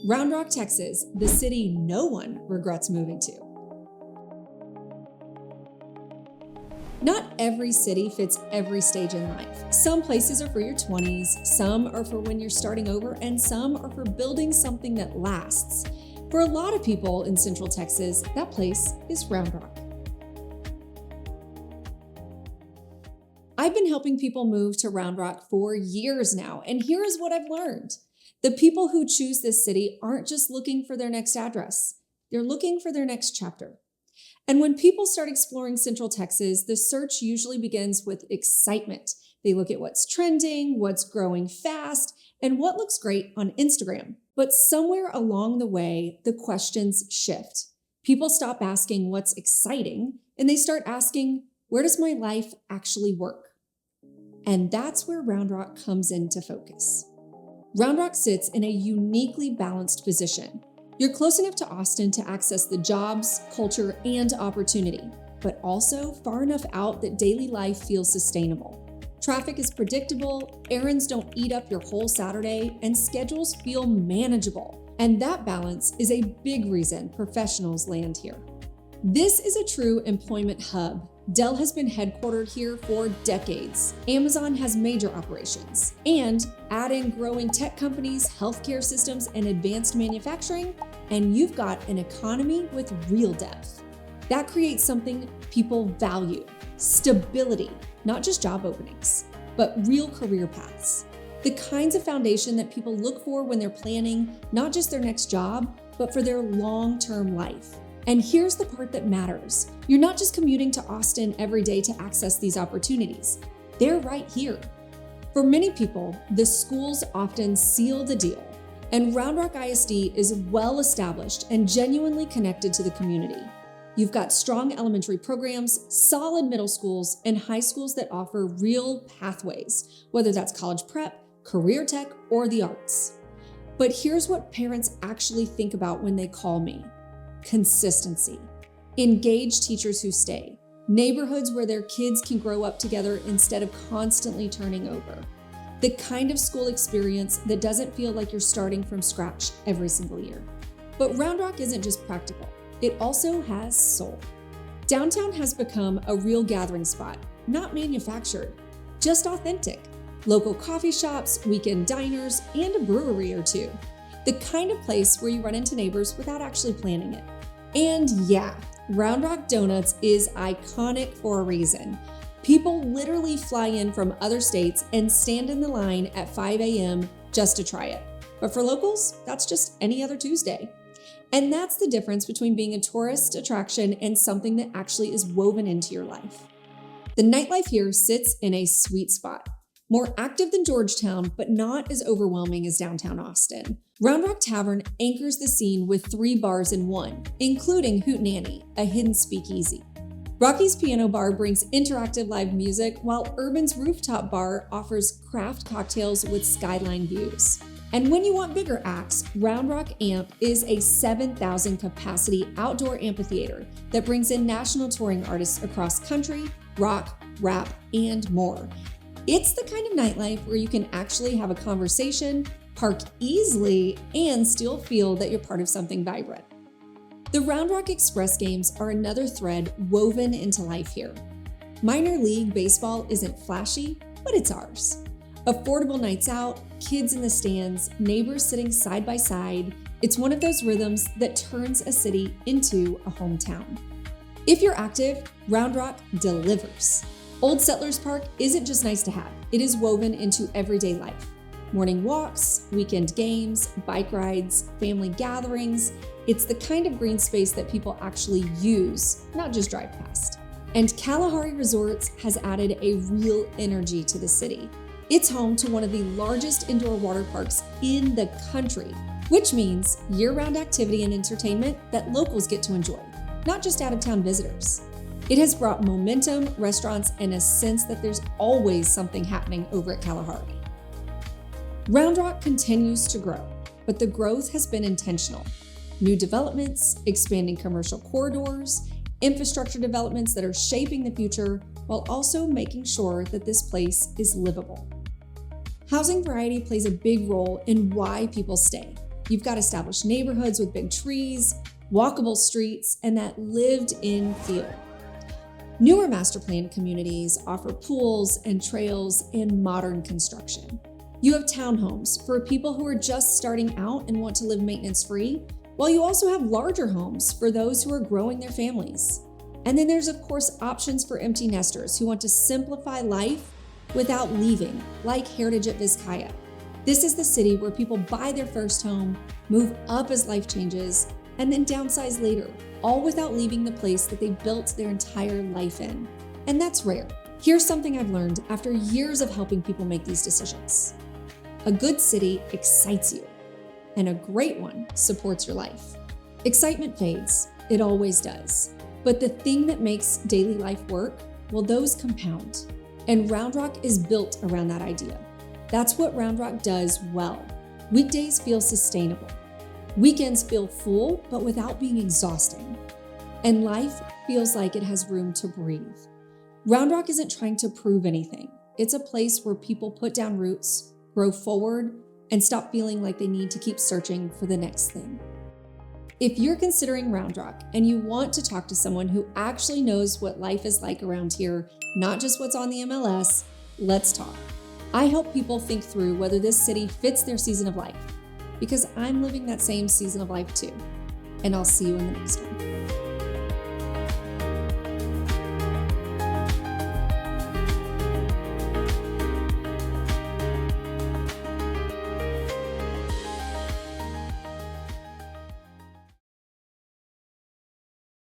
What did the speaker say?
Round Rock, Texas, the city no one regrets moving to. Not every city fits every stage in life. Some places are for your 20s, some are for when you're starting over, and some are for building something that lasts. For a lot of people in Central Texas, that place is Round Rock. I've been helping people move to Round Rock for years now, and here is what I've learned. The people who choose this city aren't just looking for their next address. They're looking for their next chapter. And when people start exploring Central Texas, the search usually begins with excitement. They look at what's trending, what's growing fast, and what looks great on Instagram. But somewhere along the way, the questions shift. People stop asking what's exciting, and they start asking, where does my life actually work? And that's where Round Rock comes into focus. Round Rock sits in a uniquely balanced position. You're close enough to Austin to access the jobs, culture, and opportunity, but also far enough out that daily life feels sustainable. Traffic is predictable, errands don't eat up your whole Saturday, and schedules feel manageable. And that balance is a big reason professionals land here. This is a true employment hub. Dell has been headquartered here for decades. Amazon has major operations. And add in growing tech companies, healthcare systems, and advanced manufacturing, and you've got an economy with real depth. That creates something people value: stability, not just job openings, but real career paths. The kinds of foundation that people look for when they're planning not just their next job, but for their long-term life. And here's the part that matters. You're not just commuting to Austin every day to access these opportunities. They're right here. For many people, the schools often seal the deal, and Round Rock ISD is well established and genuinely connected to the community. You've got strong elementary programs, solid middle schools, and high schools that offer real pathways, whether that's college prep, career tech, or the arts. But here's what parents actually think about when they call me. Consistency. Engaged teachers who stay. Neighborhoods where their kids can grow up together instead of constantly turning over. The kind of school experience that doesn't feel like you're starting from scratch every single year. But Round Rock isn't just practical. It also has soul. Downtown has become a real gathering spot, not manufactured, just authentic. Local coffee shops, weekend diners, and a brewery or two. The kind of place where you run into neighbors without actually planning it. And yeah, Round Rock Donuts is iconic for a reason. People literally fly in from other states and stand in the line at 5 a.m. just to try it. But for locals, that's just any other Tuesday. And that's the difference between being a tourist attraction and something that actually is woven into your life. The nightlife here sits in a sweet spot. More active than Georgetown, but not as overwhelming as downtown Austin. Round Rock Tavern anchors the scene with 3 bars in one, including Hootenanny, a hidden speakeasy. Rocky's Piano Bar brings interactive live music, while Urban's Rooftop Bar offers craft cocktails with skyline views. And when you want bigger acts, Round Rock Amp is a 7,000 capacity outdoor amphitheater that brings in national touring artists across country, rock, rap, and more. It's the kind of nightlife where you can actually have a conversation, park easily, and still feel that you're part of something vibrant. The Round Rock Express games are another thread woven into life here. Minor league baseball isn't flashy, but it's ours. Affordable nights out, kids in the stands, neighbors sitting side by side. It's one of those rhythms that turns a city into a hometown. If you're active, Round Rock delivers. Old Settlers Park isn't just nice to have, it is woven into everyday life. Morning walks, weekend games, bike rides, family gatherings. It's the kind of green space that people actually use, not just drive past. And Kalahari Resorts has added a real energy to the city. It's home to one of the largest indoor water parks in the country, which means year-round activity and entertainment that locals get to enjoy, not just out-of-town visitors. It has brought momentum, restaurants, and a sense that there's always something happening over at Kalahari. Round Rock continues to grow, but the growth has been intentional. New developments, expanding commercial corridors, infrastructure developments that are shaping the future while also making sure that this place is livable. Housing variety plays a big role in why people stay. You've got established neighborhoods with big trees, walkable streets, and that lived-in feel. Newer master plan communities offer pools and trails and modern construction. You have townhomes for people who are just starting out and want to live maintenance-free, while you also have larger homes for those who are growing their families. And then there's, of course, options for empty nesters who want to simplify life without leaving, like Heritage at Vizcaya. This is the city where people buy their first home, move up as life changes, and then downsize later, all without leaving the place that they built their entire life in. And that's rare. Here's something I've learned after years of helping people make these decisions. A good city excites you, and a great one supports your life. Excitement fades, it always does. But the thing that makes daily life work, well, those compound. And Round Rock is built around that idea. That's what Round Rock does well. Weekdays feel sustainable. Weekends feel full, but without being exhausting. And life feels like it has room to breathe. Round Rock isn't trying to prove anything. It's a place where people put down roots, grow forward, and stop feeling like they need to keep searching for the next thing. If you're considering Round Rock and you want to talk to someone who actually knows what life is like around here, not just what's on the MLS, let's talk. I help people think through whether this city fits their season of life, because I'm living that same season of life too. And I'll see you in the next one.